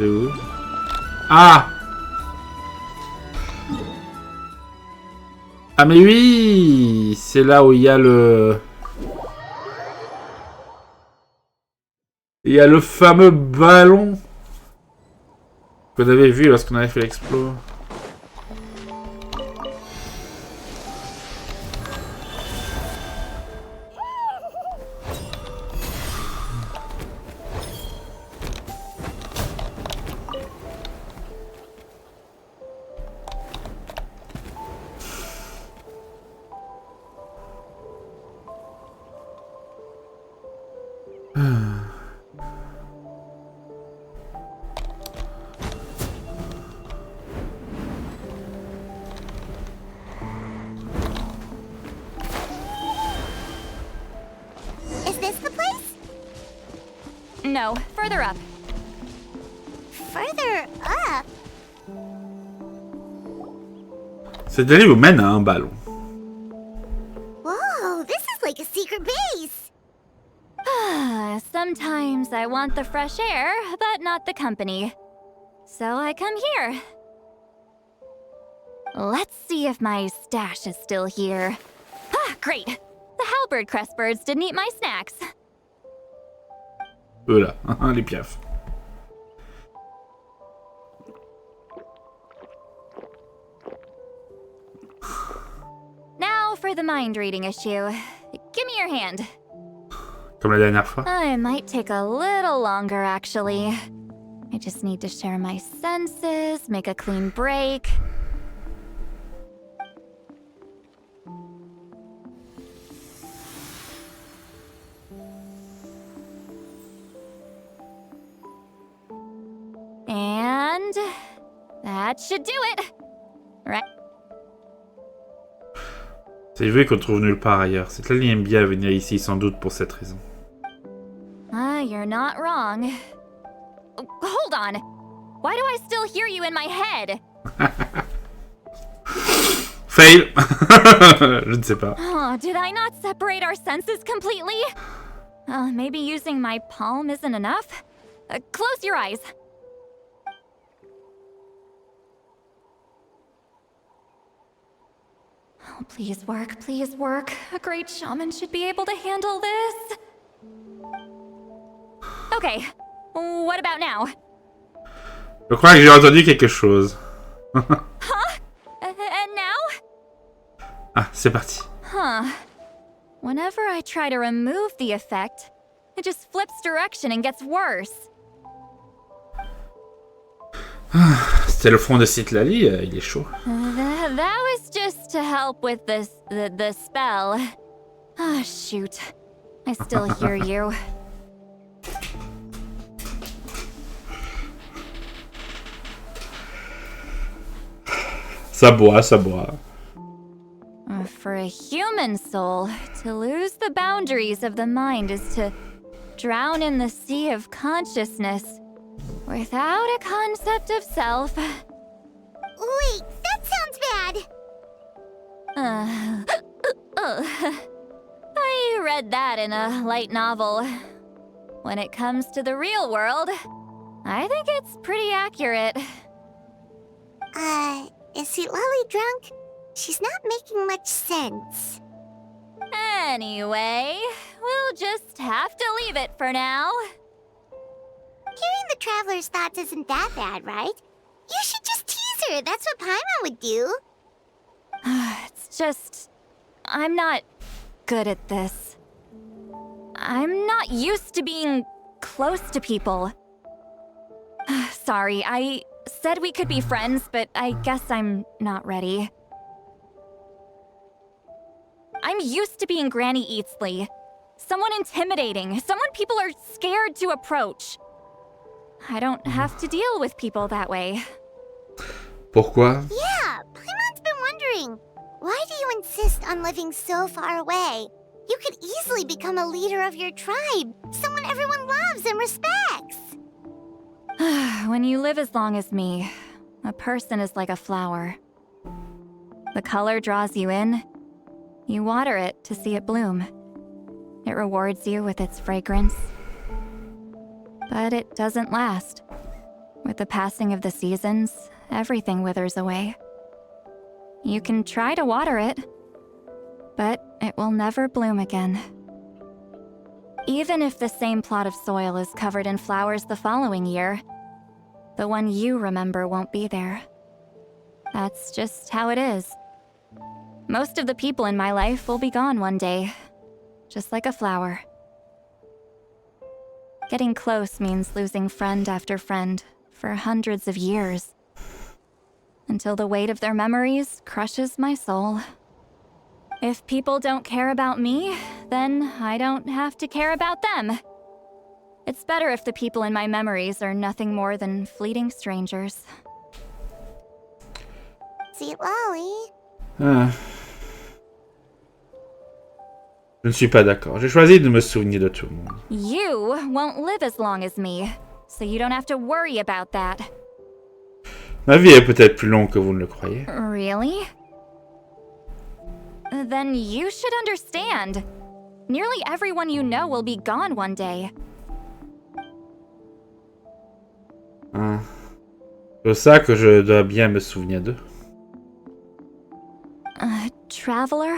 C'est où? Ah! Ah mais oui! C'est là où il y a le... Il y a le fameux ballon qu'on avait vu lorsqu'on avait fait l'explo. No, further up. Further up? Cette allée vous mène à un ballon. Whoa, this is like a secret base. Sometimes I want the fresh air, but not the company. So I come here. Let's see if my stash is still here. Ah, great! The halberd crest birds didn't eat my snacks. Là, les piafs. Now for the mind reading issue. Give me your hand. Comme la dernière fois. I might take a little longer, actually. I just need to share my senses, make a clean break. And that should do it. Right. C'est vrai qu'on trouve nulle part ailleurs. Cette ligne aime bien venir ici sans doute pour cette raison. You're not wrong. Hold on. Why do I still hear you in my head? Fail. Je ne sais pas. Oh, did I not separate our senses completely? Maybe using my palm isn't enough? Close your eyes. Oh, please work. A great shaman should be able to handle this. Okay, what about now? Je crois que j'ai entendu quelque chose. Huh? And now? Ah, c'est parti. Huh. Whenever I try to remove the effect, it just flips direction and gets worse. C'était le front de Citlali, il est chaud. That was just to help with the spell. Ah, shoot. I still hear you. Ça boit, ça boit. For a human soul, to lose the boundaries of the mind is to drown in the sea of consciousness without a concept of self. Wait, that sounds bad. I read that in a light novel. When it comes to the real world, I think it's pretty accurate. Is Citlali drunk? She's not making much sense. Anyway, we'll just have to leave it for now. Hearing the traveler's thoughts isn't that bad, right? You should just tease her. That's what Paimon would do. It's just... I'm not good at this. I'm not used to being close to people. Sorry, I said we could be friends, but I guess I'm not ready. I'm used to being Granny Eatsley. Someone intimidating, someone people are scared to approach. I don't have to deal with people that way. Pourquoi? Yeah, Paimon's been wondering. Why do you insist on living so far away? You could easily become a leader of your tribe, someone everyone loves and respects. When you live as long as me, a person is like a flower. The color draws you in. You water it to see it bloom. It rewards you with its fragrance. But it doesn't last. With the passing of the seasons, everything withers away. You can try to water it, but it will never bloom again. Even if the same plot of soil is covered in flowers the following year, the one you remember won't be there. That's just how it is. Most of the people in my life will be gone one day, just like a flower. Getting close means losing friend after friend for hundreds of years, until the weight of their memories crushes my soul. If people don't care about me, then I don't have to care about them. It's better if the people in my memories are nothing more than fleeting strangers. See, Lolly. Ah. Je ne suis pas d'accord. J'ai choisi de me souvenir de tout le monde. You won't live as long as me, so you don't have to worry about that. Ma vie est peut-être plus longue que vous ne le croyez. Really? Then you should understand. Nearly everyone you know will be gone one day. Ah. C'est pour ça que je dois bien me souvenir d'eux. Traveler?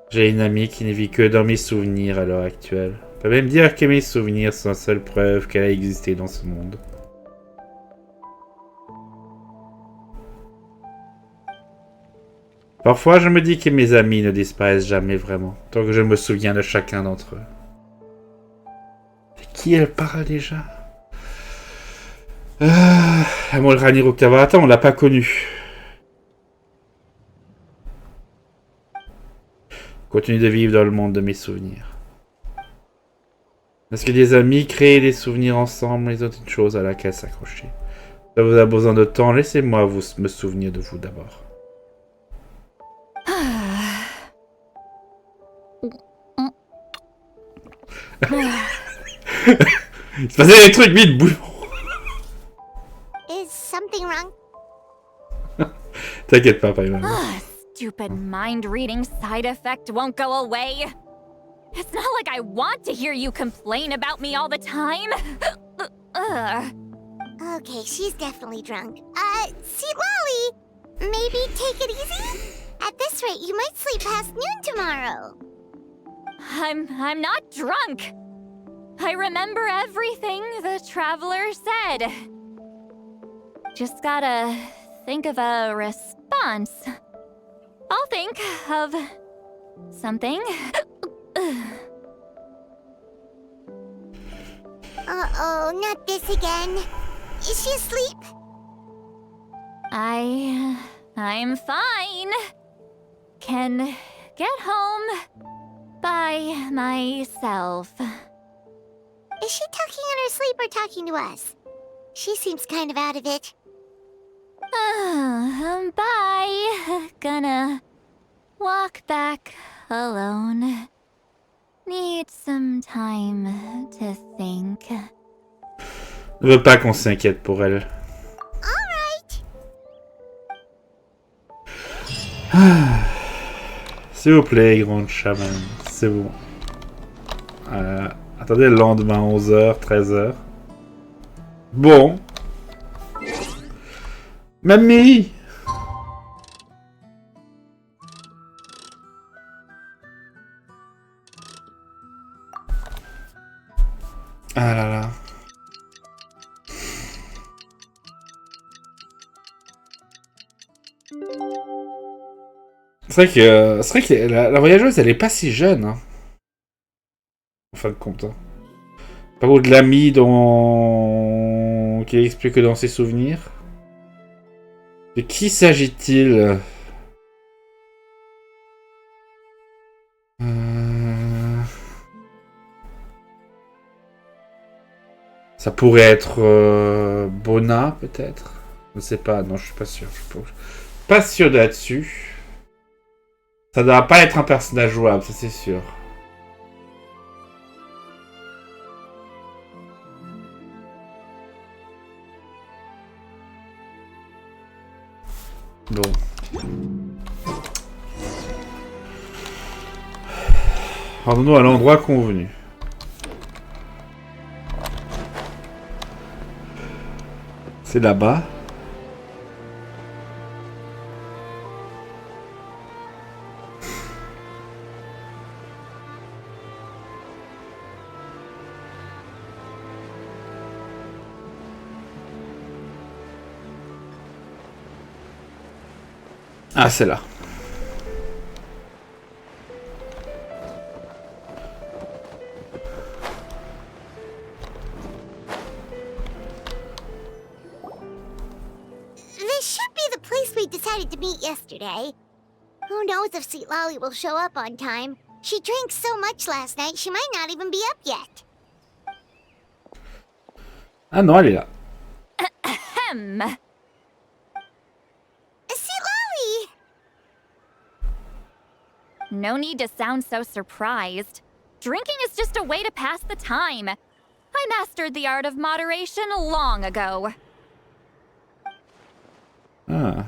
J'ai une amie qui ne vit que dans mes souvenirs à l'heure actuelle. On peut même dire que mes souvenirs sont la seule preuve qu'elle a existé dans ce monde. Parfois, je me dis que mes amis ne disparaissent jamais vraiment, tant que je me souviens de chacun d'entre eux. De qui elle parle déjà? Amol Rani Rukavata, on l'a pas connu. Continue de vivre dans le monde de mes souvenirs. Est-ce que des amis créent des souvenirs ensemble, ils ont une chose à laquelle s'accrocher. Ça vous a besoin de temps, laissez-moi me souvenir de vous d'abord. Il se passait des trucs vite, bouillon. Is something wrong? T'inquiète pas, Paimon. Stupid mind-reading side effect won't go away. It's not like I want to hear you complain about me all the time. Okay, she's definitely drunk. See, Lolly, maybe take it easy? At this rate, you might sleep past noon tomorrow. I'm not drunk. I remember everything the traveler said. Just gotta think of a response. I'll think of something. Uh-oh, not this again. Is she asleep? I'm fine. Can get home by myself. Is she talking in her sleep or talking to us? She seems kind of out of it. Bye. Gonna walk back alone. Need some time to think. Ne veux pas qu'on s'inquiète pour elle. S'il vous plaît, grande chamane. C'est bon. Attendez, le lendemain, 11h, 13h. Bon. Mamie! Ah là là. C'est vrai que la voyageuse, elle est pas si jeune, hein. En fin de compte. Hein. Par contre, l'ami qui explique que dans ses souvenirs. De qui s'agit-il? Ça pourrait être Bona, peut-être. Je ne sais pas, non, je suis pas sûr. Je suis pas sûr là-dessus. Ça ne doit pas être un personnage jouable, ça c'est sûr. Bon. Rendons-nous à l'endroit convenu. C'est là-bas. Ah, c'est là. Decided to meet yesterday. Who knows if Sweet Lolly will show up on time? She drank so much last night, she might not even be up yet. Ah non, elle est là. Ahem. Sweet Lolly! No need to sound so surprised. Drinking is just a way to pass the time. I mastered the art of moderation long ago. Ah.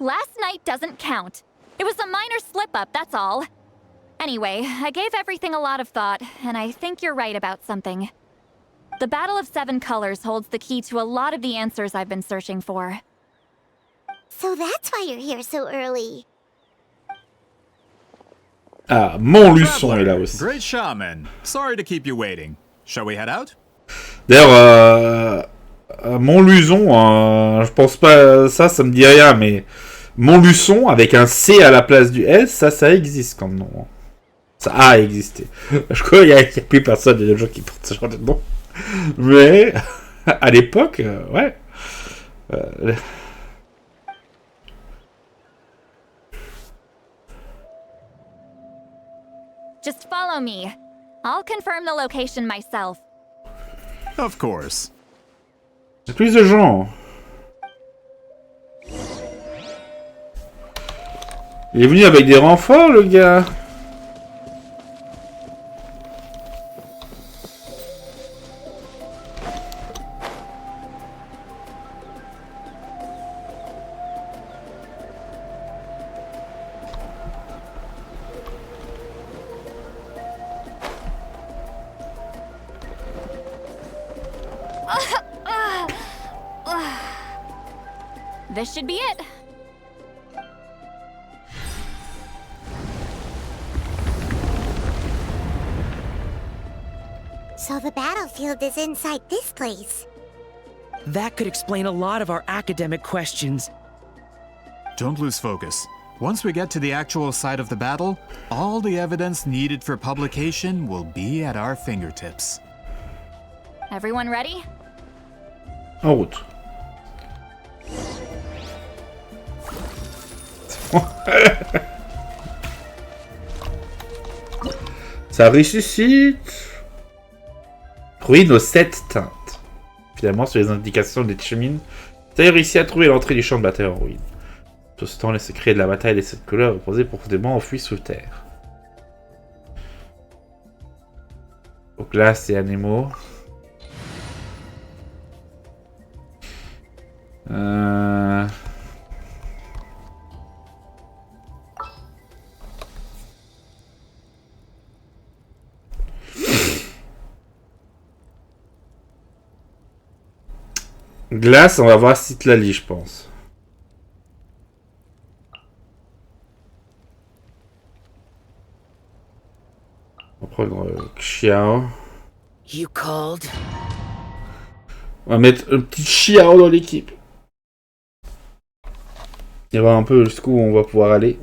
Last night doesn't count. It was a minor slip-up, that's all. Anyway, I gave everything a lot of thought, and I think you're right about something. The Battle of Seven Colors holds the key to a lot of the answers I've been searching for. So that's why you're here so early. Ah, Montluçon est là aussi. Great shaman. Sorry to keep you waiting. Shall we head out? D'ailleurs, Montluçon, je pense pas ça me dit rien, mais Montluçon avec un C à la place du S, ça existe comme nom. Ça a existé. Je crois qu'il y a plus personne, il y a des gens qui portent ce genre de nom. Mais à l'époque, ouais. Just follow me. I'll confirm the location myself. Of course. Il y a plus de gens. Il est venu avec des renforts, le gars. This should be it. So the battlefield is inside this place. That could explain a lot of our academic questions. Don't lose focus. Once we get to the actual site of the battle, all the evidence needed for publication will be at our fingertips. Everyone ready? En route. Ça ressuscite. Ruine aux 7 teintes. Finalement, sur les indications des chemines, tu as réussi à trouver l'entrée du champ de bataille en ruine. Tout ce temps, les secrets de la bataille des 7 couleurs reposaient profondément enfouis sous terre. Aux classes et animaux. Glace, on va voir Citlali, je pense. On va prendre Xiao. You called? On va mettre un petit Xiao dans l'équipe. Et voir un peu jusqu'où on va pouvoir aller.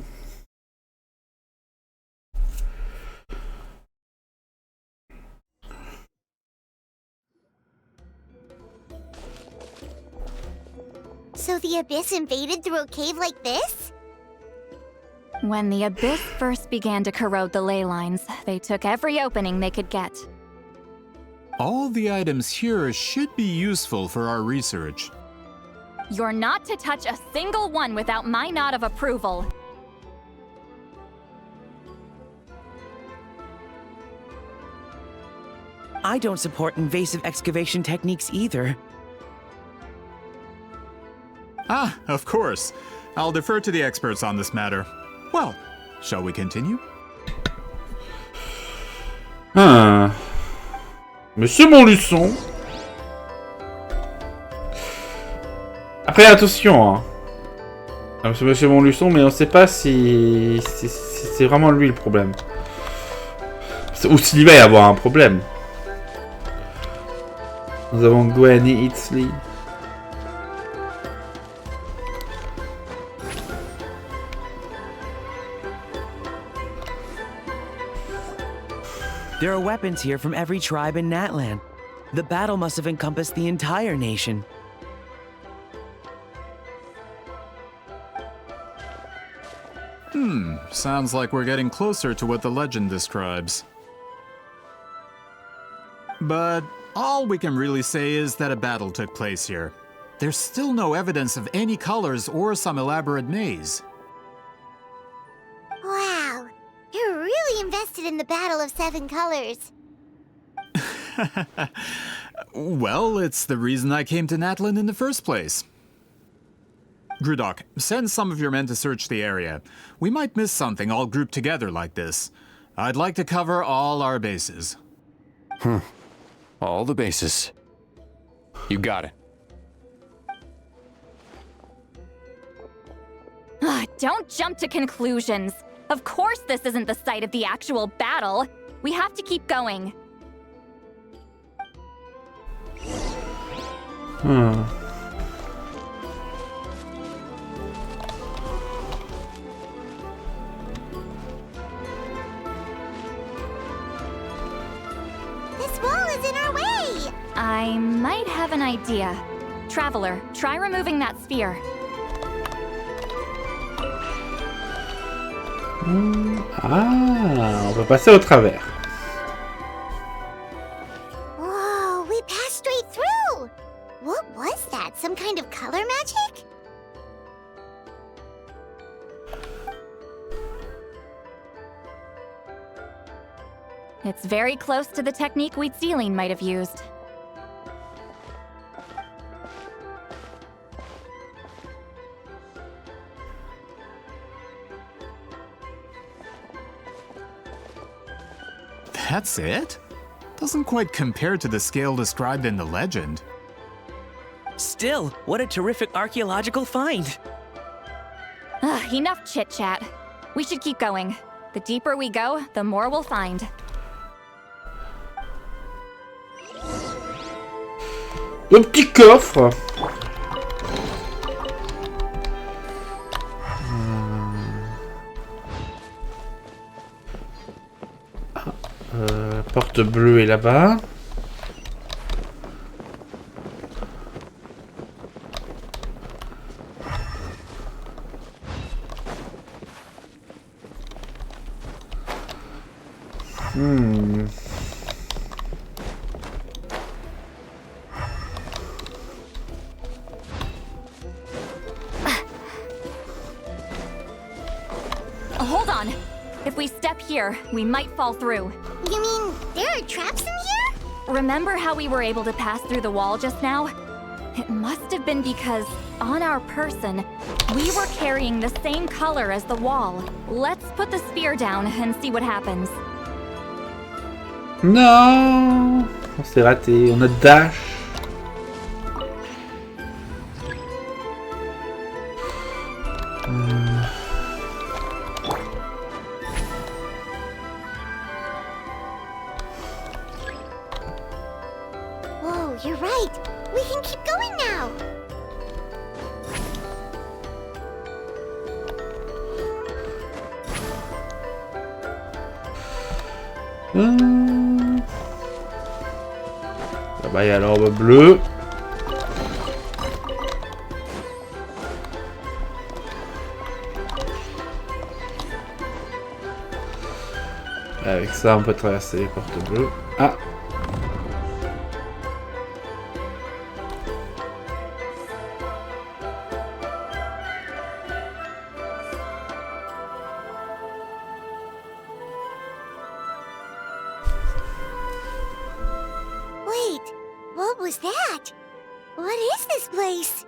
So the Abyss invaded through a cave like this? When the Abyss first began to corrode the ley lines, they took every opening they could get. All the items here should be useful for our research. You're not to touch a single one without my nod of approval. I don't support invasive excavation techniques either. Ah, of course. I'll defer to the experts on this matter. Well, shall we continue? Ah. Monsieur Montluçon. Après, attention, hein. Monsieur Montluçon, mais on sait pas si c'est vraiment lui le problème. Ou s'il va y avoir un problème. Nous avons Gwen et Itzley. There are weapons here from every tribe in Natland. The battle must have encompassed the entire nation. Sounds like we're getting closer to what the legend describes. But all we can really say is that a battle took place here. There's still no evidence of any colors or some elaborate maze. Wow, you're really invested in the Battle of Seven Colors. Well, it's the reason I came to Natland in the first place. Grudok, send some of your men to search the area. We might miss something all grouped together like this. I'd like to cover all our bases. All the bases. You got it. Don't jump to conclusions. Of course this isn't the site of the actual battle. We have to keep going. This wall is in our way! I might have an idea. Traveler, try removing that sphere. Ah, on peut passer au travers. Whoa, we passed straight through! What was that? Some kind of color magic? It's very close to the technique Wheatsealing might have used. That's it? Doesn't quite compare to the scale described in the legend. Still, what a terrific archaeological find. Enough chit-chat. We should keep going. The deeper we go, the more we'll find. Le petit coffre. Porte bleue est là-bas. Hold on. If we step here, we might fall through. You mean there are traps in here? Remember how we were able to pass through the wall just now? It must have been because, on our person, we were carrying the same color as the wall. Let's put the spear down and see what happens. Non, on s'est raté. On a dash. Whoa, you're right. We can keep going now. Là-bas, il y a l'orbe bleue. Avec ça, on peut traverser les portes bleues. Ah! Wait, what was that? What is this place?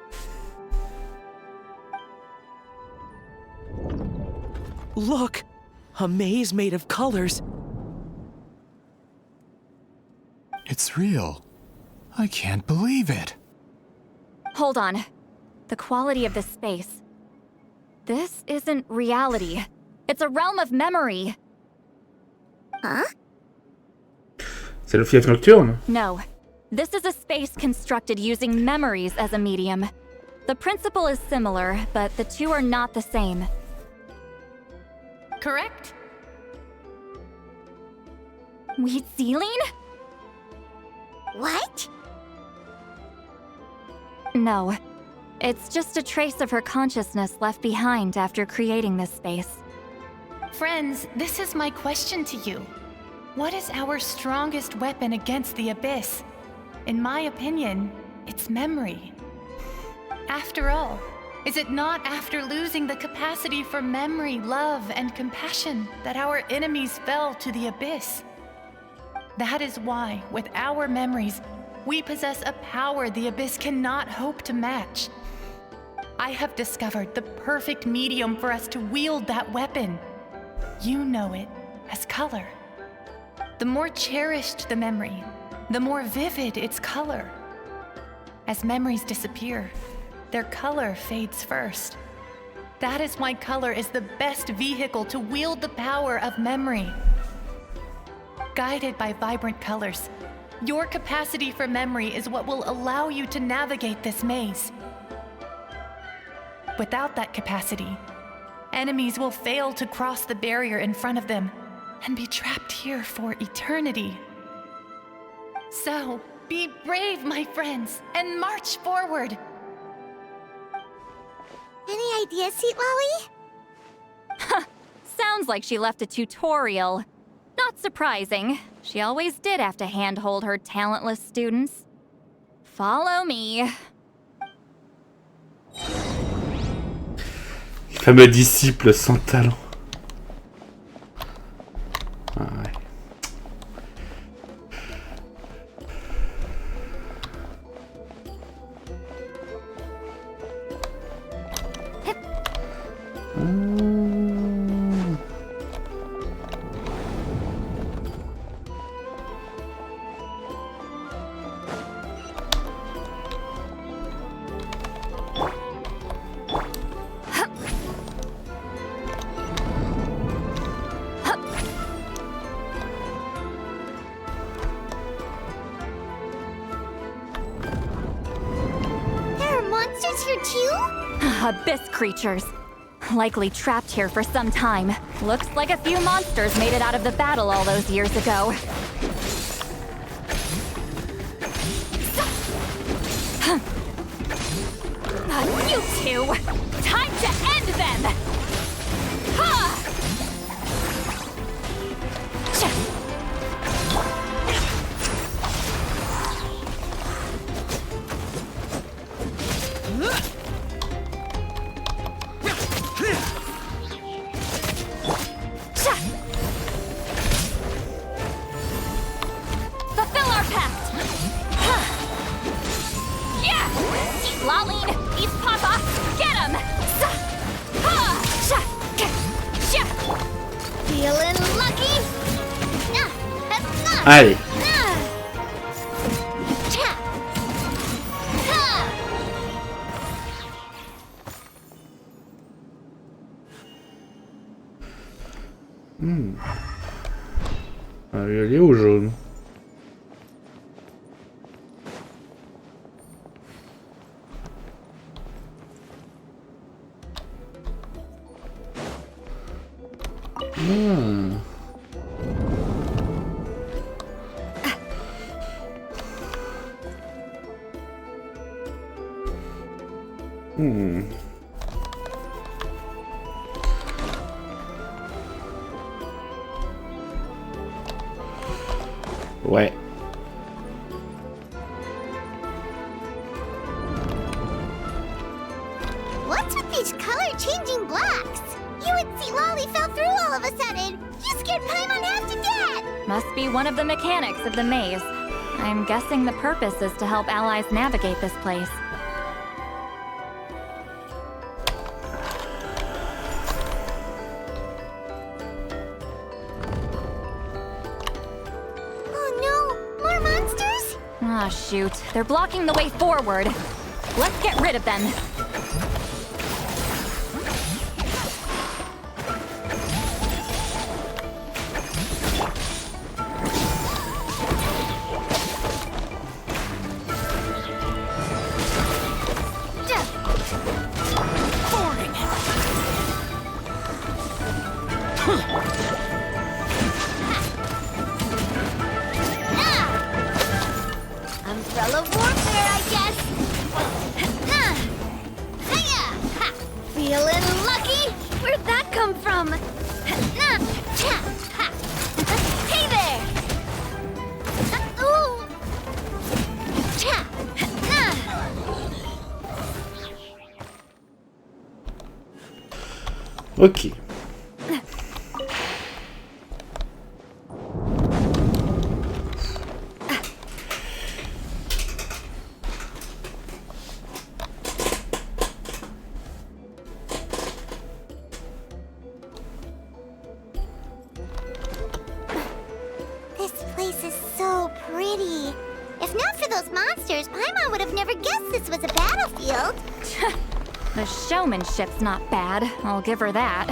Look! A maze made of colors. It's real. I can't believe it. Hold on. The quality of this space. This isn't reality. It's a realm of memory. Huh? C'est le fief nocturne. No. This is a space constructed using memories as a medium. The principle is similar, but the two are not the same. Correct? Wheat Zealine? What? No. It's just a trace of her consciousness left behind after creating this space. Friends, this is my question to you. What is our strongest weapon against the Abyss? In my opinion, it's memory. After all, is it not after losing the capacity for memory, love, and compassion that our enemies fell to the Abyss? That is why, with our memories, we possess a power the Abyss cannot hope to match. I have discovered the perfect medium for us to wield that weapon. You know it as color. The more cherished the memory, the more vivid its color. As memories disappear, their color fades first. That is why color is the best vehicle to wield the power of memory. Guided by vibrant colors, your capacity for memory is what will allow you to navigate this maze. Without that capacity, enemies will fail to cross the barrier in front of them and be trapped here for eternity. So, be brave, my friends, and march forward. Any ideas, Sweet Lolly? Sounds like she left a tutorial. Not surprising. She always did have to handhold her talentless students. Follow me. Fameux disciple sans talent. Ah ouais. Abyss creatures. Likely trapped here for some time. Looks like a few monsters made it out of the battle all those years ago. You two! Time to end them! Allez. Elle est au jaune. Ouais. What's with these color-changing blocks? You and Sea Lolly fell through all of a sudden. You scared Paimon half to death. Must be one of the mechanics of the maze. I'm guessing the purpose is to help allies navigate this place. Oh no, more monsters? Ah, shoot. They're blocking the way forward. Let's get rid of them. Umbrella warfare, I guess. Feeling lucky? Where'd that come from? Hey there! Ooh! Ok. This place is so pretty. If not for those monsters, Paimon would have never guessed this was a battlefield. The showmanship's not bad, I'll give her that.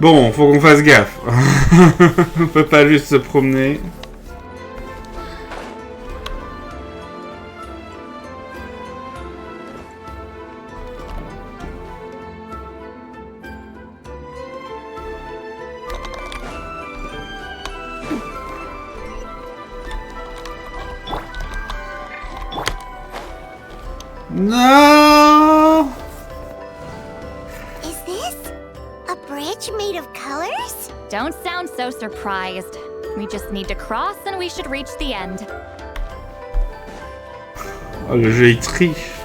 Bon, faut qu'on fasse gaffe. On peut pas juste se promener. No! Is this a bridge made of colors? Don't sound so surprised. We just need to cross and we should reach the end. Oh, le jeu il triche.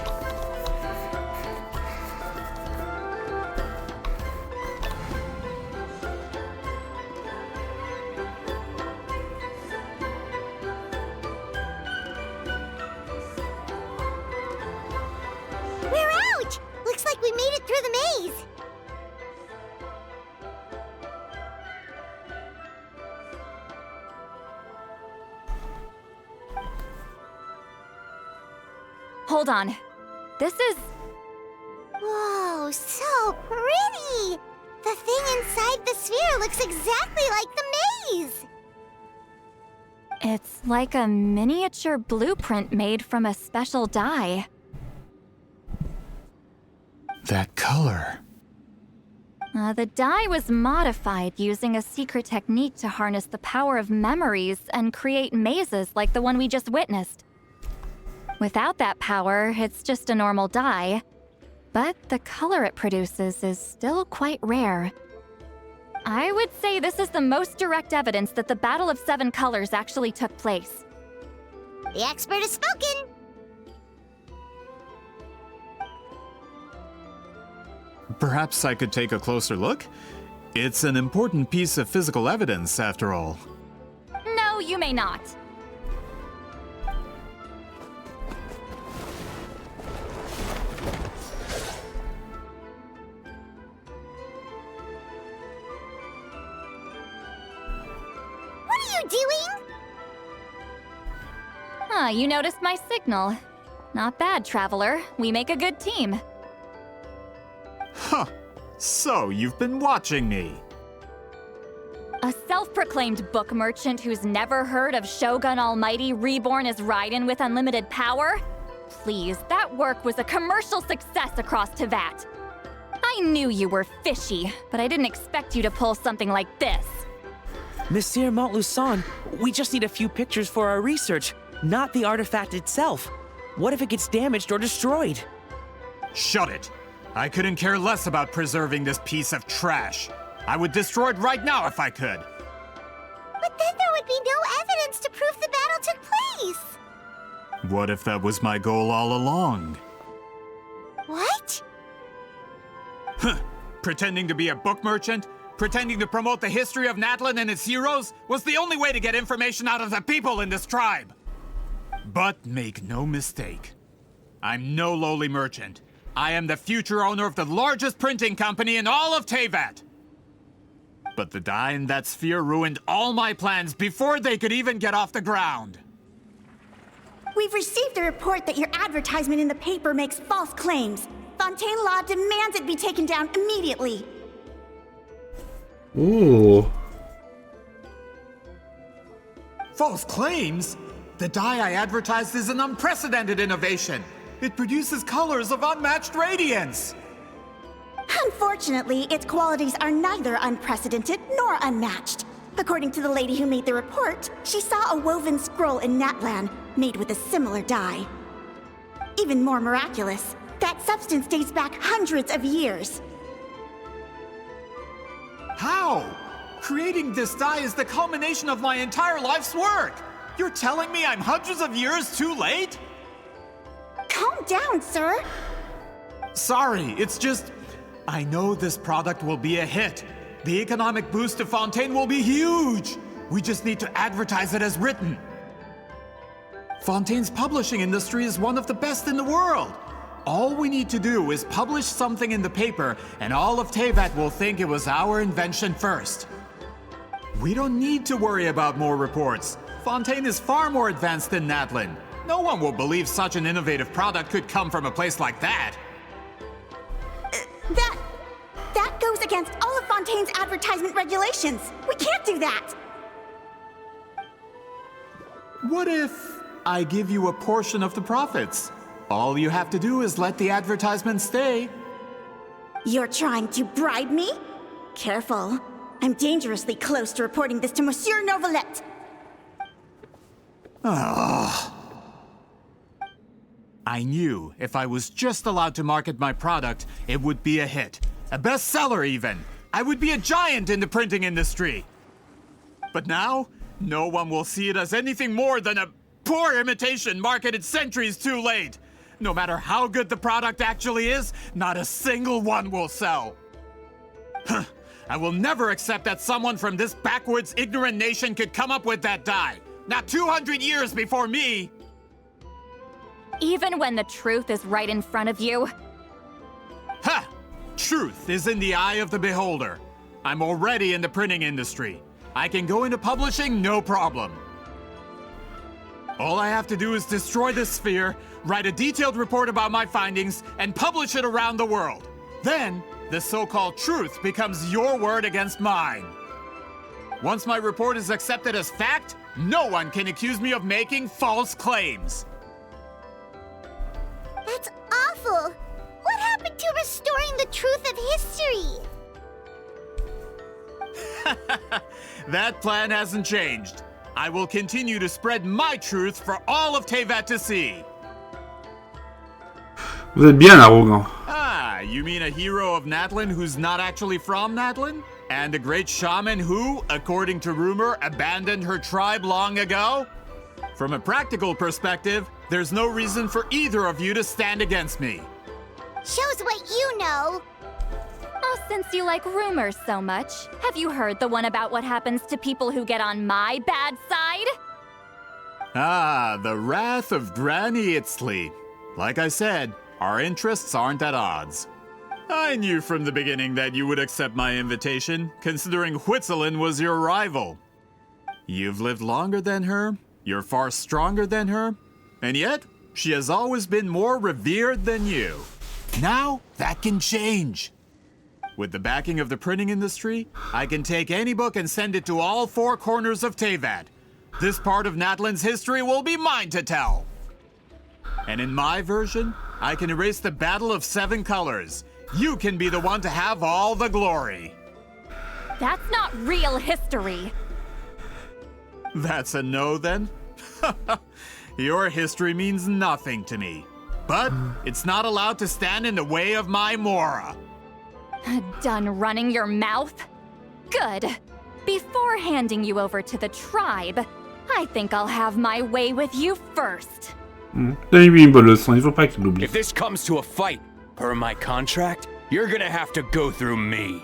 We're out! Looks like we made it through the maze. Hold on. This is... Whoa, so pretty! The thing inside the sphere looks exactly like the maze! It's like a miniature blueprint made from a special dye. That color. The dye was modified using a secret technique to harness the power of memories and create mazes like the one we just witnessed. Without that power, it's just a normal dye. But the color it produces is still quite rare. I would say this is the most direct evidence that the Battle of Seven Colors actually took place. The expert has spoken! Perhaps I could take a closer look? It's an important piece of physical evidence, after all. No, you may not. What are you doing? Ah, you noticed my signal. Not bad, Traveler. We make a good team. Huh. So, you've been watching me. A self-proclaimed book merchant who's never heard of Shogun Almighty reborn as Raiden with unlimited power? Please, that work was a commercial success across Teyvat. I knew you were fishy, but I didn't expect you to pull something like this. Monsieur Montluçon, we just need a few pictures for our research, not the artifact itself. What if it gets damaged or destroyed? Shut it! I couldn't care less about preserving this piece of trash. I would destroy it right now if I could. But then there would be no evidence to prove the battle took place. What if that was my goal all along? What? Pretending to be a book merchant? Pretending to promote the history of Natlan and its heroes was the only way to get information out of the people in this tribe. But make no mistake, I'm no lowly merchant. I am the future owner of the largest printing company in all of Teyvat. But the dye in that sphere ruined all my plans before they could even get off the ground. We've received a report that your advertisement in the paper makes false claims. Fontaine Law demands it be taken down immediately. Ooh. False claims? The dye I advertised is an unprecedented innovation. It produces colors of unmatched radiance. Unfortunately, its qualities are neither unprecedented nor unmatched. According to the lady who made the report, she saw a woven scroll in Natlan made with a similar dye. Even more miraculous, that substance dates back hundreds of years. How? Creating this dye is the culmination of my entire life's work. You're telling me I'm hundreds of years too late? Calm down, sir. Sorry, it's just... I know this product will be a hit. The economic boost to Fontaine will be huge. We just need to advertise it as written. Fontaine's publishing industry is one of the best in the world. All we need to do is publish something in the paper, and all of Teyvat will think it was our invention first. We don't need to worry about more reports. Fontaine is far more advanced than Natlan. No one will believe such an innovative product could come from a place like that. That goes against all of Fontaine's advertisement regulations. We can't do that. What if I give you a portion of the profits? All you have to do is let the advertisement stay. You're trying to bribe me? Careful. I'm dangerously close to reporting this to Monsieur Novelette. I knew if I was just allowed to market my product, it would be a hit. A bestseller even. I would be a giant in the printing industry. But now, no one will see it as anything more than a poor imitation marketed centuries too late. No matter how good the product actually is, not a single one will sell. I will never accept that someone from this backwoods, ignorant nation could come up with that dye. Not 200 years before me! Even when the truth is right in front of you? Ha! Truth is in the eye of the beholder. I'm already in the printing industry. I can go into publishing, no problem. All I have to do is destroy this sphere, write a detailed report about my findings, and publish it around the world. Then, the so-called truth becomes your word against mine. Once my report is accepted as fact, no one can accuse me of making false claims. That's awful. What happened to restoring the truth of history? That plan hasn't changed. I will continue to spread my truth for all of Teyvat to see. Vous êtes bien arrogant. Ah, you mean a hero of Natlan who's not actually from Natlan? And a great shaman who, according to rumor, abandoned her tribe long ago? From a practical perspective, there's no reason for either of you to stand against me. Shows what you know. Oh, since you like rumors so much, have you heard the one about what happens to people who get on my bad side? Ah, the wrath of Granny Itzley. Like I said, our interests aren't at odds. I knew from the beginning that you would accept my invitation, considering Huitzolin was your rival. You've lived longer than her, you're far stronger than her, and yet, she has always been more revered than you. Now, that can change. With the backing of the printing industry, I can take any book and send it to all four corners of Teyvat. This part of Natlan's history will be mine to tell. And in my version, I can erase the Battle of Seven Couleurs. You can be the one to have all the glory. That's not real history. That's a no, then? Your history means nothing to me. But it's not allowed to stand in the way of my Mora. Done running your mouth? Good. Before handing you over to the tribe, I think I'll have my way with you first. Donnez-lui une bonne leçon, il faut pas qu'il l'oublie. If this comes to a fight, per my contract, you're gonna have to go through me.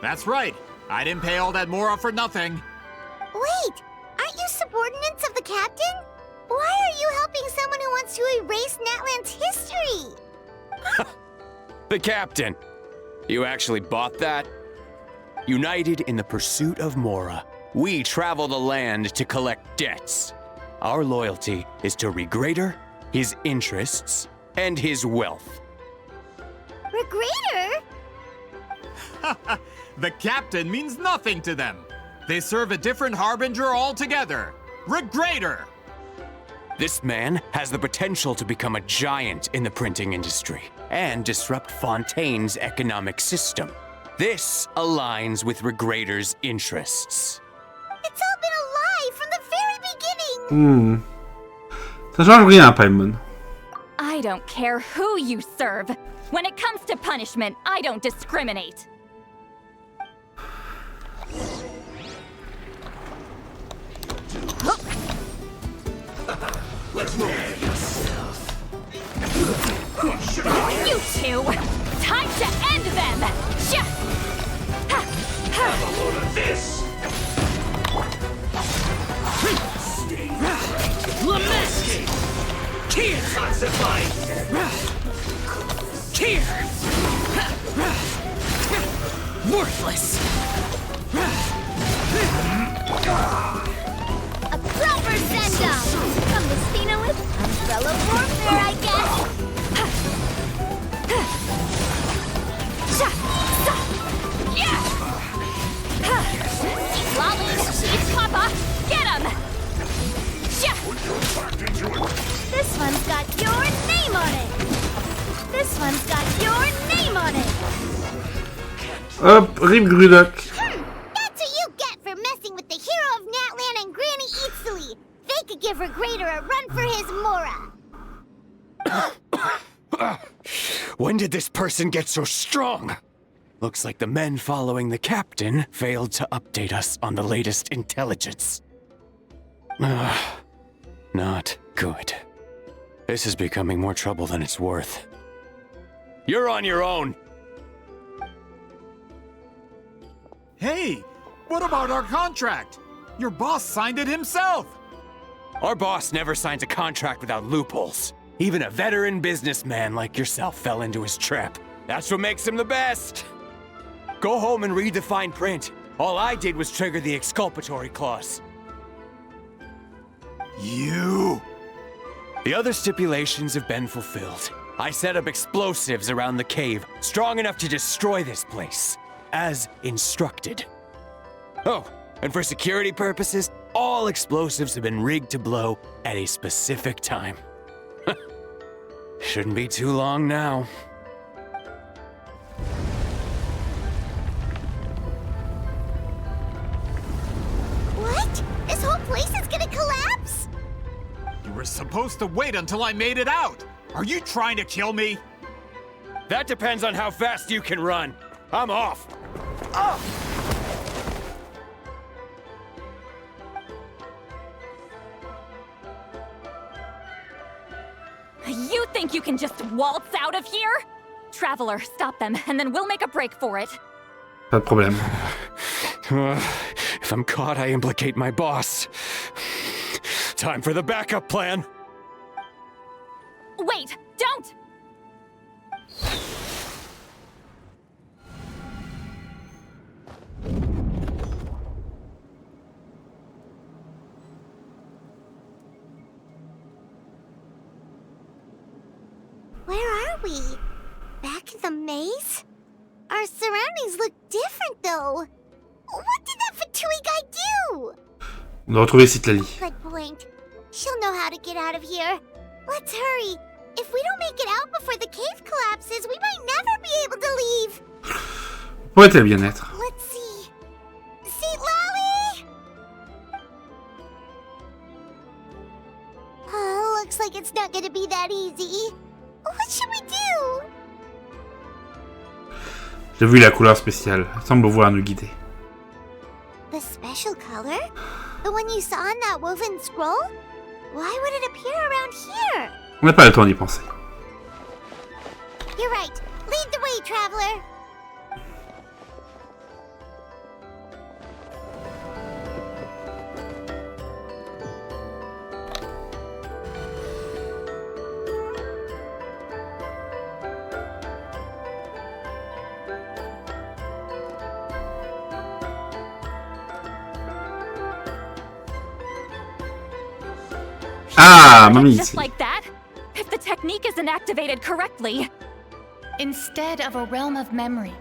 That's right. I didn't pay all that Mora for nothing. Wait, aren't you subordinates of the captain? Why are you helping someone who wants to erase Natlan's history? The captain. You actually bought that? united in the pursuit of Mora. We travel the land to collect debts. Our loyalty is to Regrader, his interests, and his wealth. Regrader? The captain means nothing to them. They serve a different harbinger altogether. Regrader! This man has the potential to become a giant in the printing industry and disrupt Fontaine's economic system. This aligns with Regrader's interests. It's all been a lie from the very beginning! Ça change rien, Paimon. I don't care who you serve. When it comes to punishment, I don't discriminate. Let's move yourself. You two! Time to end them! Have a load of this. Lament! Tear! Classify. Tear! Worthless! A proper send-off! From the Spina with umbrella warfare, I guess! Keep lolling! Keep Papa! Get him! This one's got your name on it! This one's got your name on it! Hop, Rip Grudoc. That's what you get for messing with the hero of Natlan and Granny Eatsley! They could give Regrader a run for his Mora! When did this person get so strong? Looks like the men following the captain failed to update us on the latest intelligence. Not good. This is becoming more trouble than it's worth. You're on your own! Hey, what about our contract? Your boss signed it himself. Our boss never signs a contract without loopholes. Even a veteran businessman like yourself fell into his trap. That's what makes him the best. Go home and read the fine print. All I did was trigger the exculpatory clause. You... The other stipulations have been fulfilled. I set up explosives around the cave, strong enough to destroy this place, as instructed. Oh, and for security purposes, all explosives have been rigged to blow at a specific time. Shouldn't be too long now. What? This whole place is gonna collapse? You were supposed to wait until I made it out. Are you trying to kill me? That depends on how fast you can run. I'm off. You think you can just waltz out of here? Traveler, stop them, and then we'll make a break for it. Pas de problème. If I'm caught, I implicate my boss. Time for the backup plan. Wait, don't! Where are we? Back in the maze? Our surroundings look different, though. What did that Fatui guy do? On a retrouvé Citlali. Good point. She'll know how to get out of here. Let's hurry. If we don't make it out before the cave collapses, we might never be able to leave. Pourrait-elle bien être? Let's see. Citlali! Oh, looks like it's not gonna be that easy. What should we do? J'ai vu la couleur spéciale. Elle semble vouloir nous guider. The special color? The one you saw in that woven scroll? Why would it appear around here? On n'a pas le temps d'y penser. You're right. Lead the way, traveler. Ah, Just mamie. like that? If the technique isn't activated correctly. Instead of a realm of memory,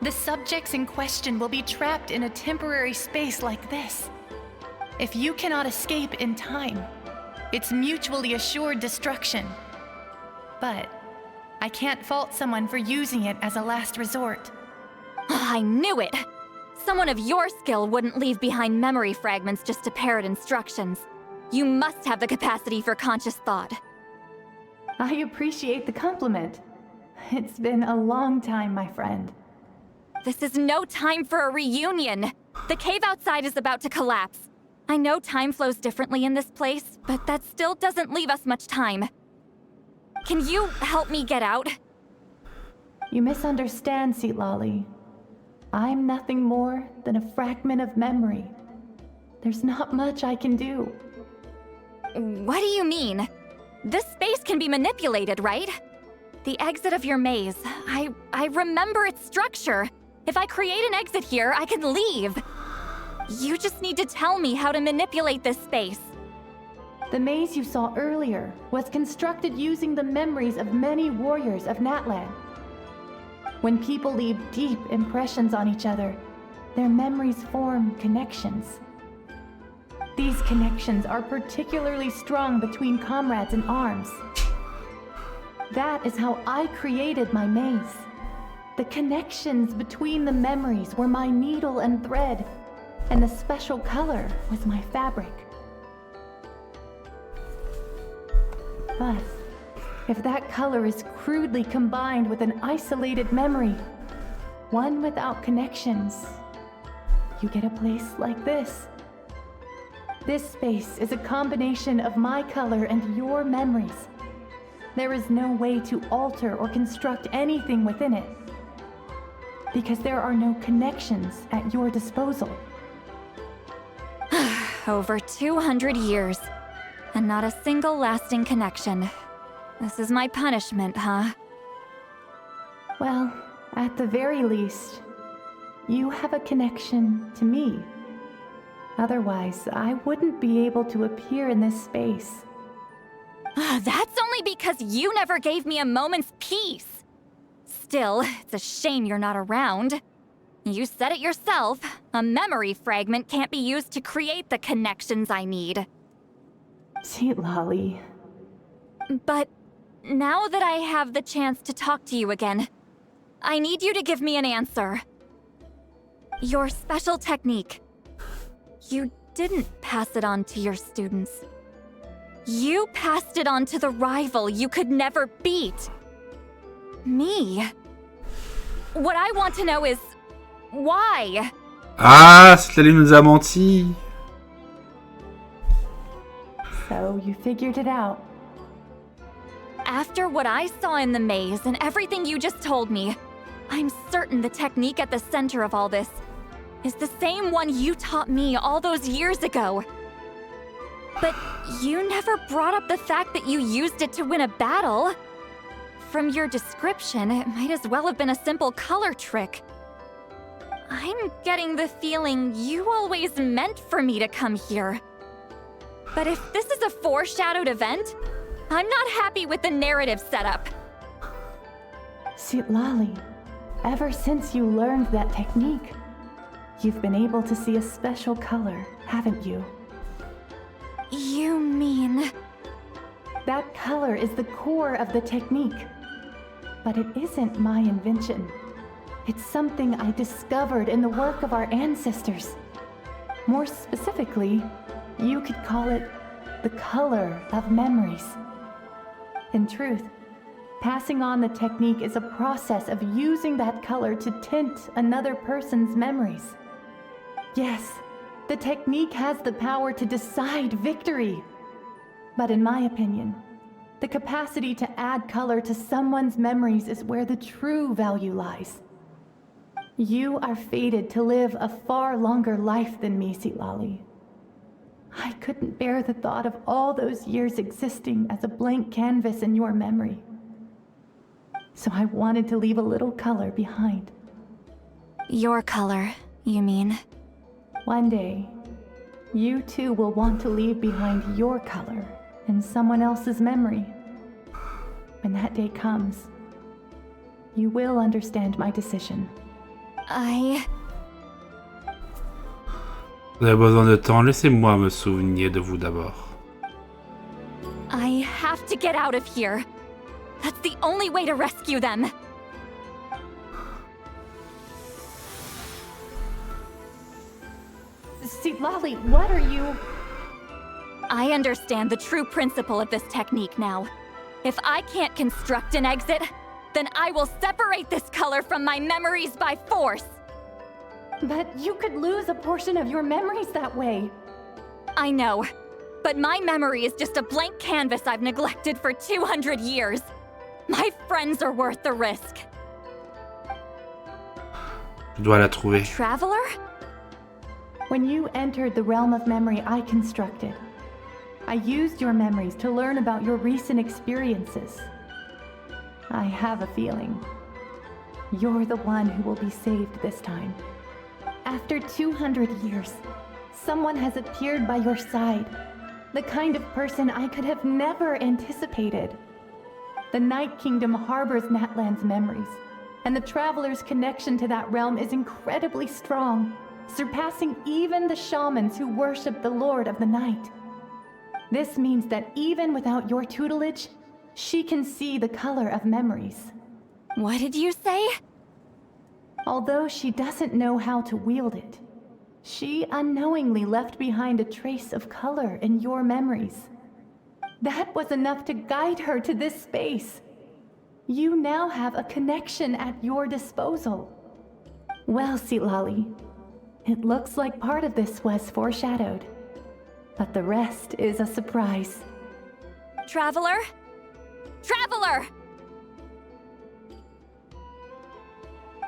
the subjects in question will be trapped in a temporary space like this. If you cannot escape in time, it's mutually assured destruction. But I can't fault someone for using it as a last resort. I knew it! Someone of your skill wouldn't leave behind memory fragments just to parrot instructions. You must have the capacity for conscious thought. I appreciate the compliment. It's been a long time, my friend. This is no time for a reunion! The cave outside is about to collapse. I know time flows differently in this place, but that still doesn't leave us much time. Can you help me get out? You misunderstand, Seatlali. I'm nothing more than a fragment of memory. There's not much I can do. What do you mean? This space can be manipulated, right? The exit of your maze. I remember its structure. If I create an exit here, I can leave. You just need to tell me how to manipulate this space. The maze you saw earlier was constructed using the memories of many warriors of Natlan. When people leave deep impressions on each other, their memories form connections. These connections are particularly strong between comrades in arms. That is how I created my maze. The connections between the memories were my needle and thread, and the special color was my fabric. But if that color is crudely combined with an isolated memory, one without connections, you get a place like this. This space is a combination of my color and your memories. There is no way to alter or construct anything within it, because there are no connections at your disposal. Over 200 years, and not a single lasting connection. This is my punishment, huh? Well, at the very least, you have a connection to me. Otherwise, I wouldn't be able to appear in this space. That's only because you never gave me a moment's peace. Still, it's a shame you're not around. You said it yourself. A memory fragment can't be used to create the connections I need. Seatlali. But now that I have the chance to talk to you again, I need you to give me an answer. Your special technique. You didn't pass it on to your students. You passed it on to the rival you could never beat. Me. What I want to know is, why? Ah, Salut nous a menti. So you figured it out. After what I saw in the maze and everything you just told me, I'm certain the technique at the center of all this is the same one you taught me all those years ago. But you never brought up the fact that you used it to win a battle. From your description, it might as well have been a simple color trick. I'm getting the feeling you always meant for me to come here. But if this is a foreshadowed event, I'm not happy with the narrative setup. Seatlali, ever since you learned that technique, you've been able to see a special color, haven't you? You mean... That color is the core of the technique. But it isn't my invention. It's something I discovered in the work of our ancestors. More specifically, you could call it the color of memories. In truth, passing on the technique is a process of using that color to tint another person's memories. Yes, the technique has the power to decide victory. But in my opinion, the capacity to add color to someone's memories is where the true value lies. You are fated to live a far longer life than me, Seatlali. I couldn't bear the thought of all those years existing as a blank canvas in your memory. So I wanted to leave a little color behind. Your color, you mean? One day, you too will want to leave behind your color in someone else's memory. When that day comes, you will understand my decision. Vous avez besoin de temps, laissez-moi me souvenir de vous d'abord. I have to get out of here. That's the only way to rescue them. Sept, what are you... I understand the true principle of this technique now. If I can't construct an exit, then I will separate this color from my memories by force. But you could lose a portion of your memories that way. I know, but my memory is just a blank canvas I've neglected for 200 years. My friends are worth the risk. Je dois la trouver. Traveler? When you entered the realm of memory I constructed, I used your memories to learn about your recent experiences. I have a feeling you're the one who will be saved this time. After 200 years, someone has appeared by your side. The kind of person I could have never anticipated. The Night Kingdom harbors Natlan's memories, and the Traveler's connection to that realm is incredibly strong, surpassing even the shamans who worship the Lord of the Night. This means that even without your tutelage, she can see the color of memories. What did you say? Although she doesn't know how to wield it, she unknowingly left behind a trace of color in your memories. That was enough to guide her to this space. You now have a connection at your disposal. Well, Sept, it looks like part of this was foreshadowed, but the rest is a surprise. Traveler? Traveler!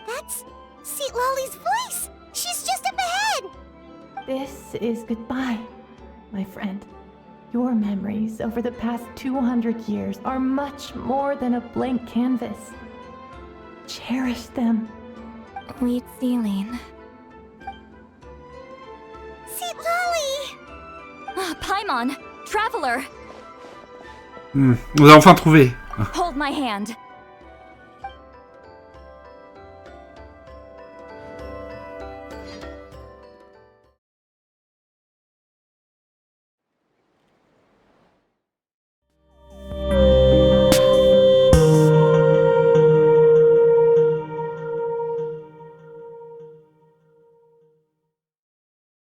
That's Sept voice! She's just up ahead! This is goodbye, my friend. Your memories over the past 200 years are much more than a blank canvas. Cherish them. Wheat ceiling. Sept! Paimon! Traveler! On l'a enfin trouvé. Hold my hand.